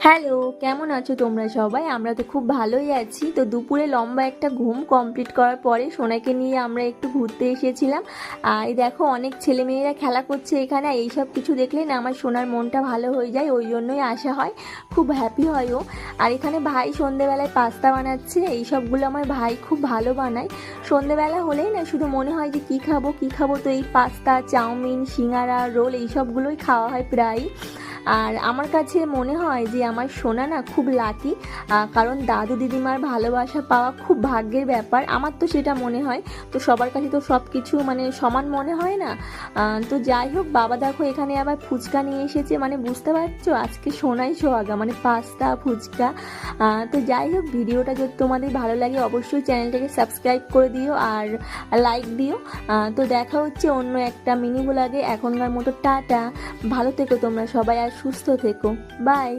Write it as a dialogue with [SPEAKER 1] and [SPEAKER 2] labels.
[SPEAKER 1] Hello, কেমন আছো তোমরা সবাই? আমরা তো খুব ভালোই আছি। তো দুপুরে লম্বা একটা ঘুম কমপ্লিট করার পরে সোনাকে নিয়ে আমরা একটু ঘুরতে এসেছিলাম। আর এই দেখো অনেক ছেলেমেয়েরা খেলা করছে এখানে। আর এইসব কিছু দেখলে না আমার সোনার মনটা ভালো হয়ে যায়, ওই জন্যই আসা হয়। খুব হ্যাপি হয় ও। আর এখানে ভাই সন্ধেবেলায় পাস্তা বানাচ্ছে, এইসবগুলো আমার ভাই খুব ভালো বানায়। সন্ধেবেলা হলেই না শুধু মনে হয় যে কী খাবো কী খাবো, তো এই পাস্তা, চাউমিন, সিঙ্গারা, রোল এইসবগুলোই খাওয়া হয় প্রায়ই। আর আমার কাছে মনে হয় যে আমার সোনা না খুব লাকি, কারণ দাদু দিদিমার ভালোবাসা পাওয়া খুব ভাগ্যের ব্যাপার, আমার তো সেটা মনে হয়। তো সবার কাছে তো সব কিছু মানে সমান মনে হয় না। তো যাই হোক, বাবা দেখো এখানে আবার ফুচকা নিয়ে এসেছে, মানে বুঝতে পারছো আজকে সোনাই সোহাগা, মানে পাস্তা ফুচকা। তো যাই হোক, ভিডিওটা যদি তোমাদের ভালো লাগে অবশ্যই চ্যানেলটাকে সাবস্ক্রাইব করে দিও আর লাইক দিও। তো দেখা হচ্ছে অন্য একটা মিনি ব্লগে। এখনকার মতো টাটা, ভালো থেকো তোমরা সবাই আর সুস্থ থেকো। বাই।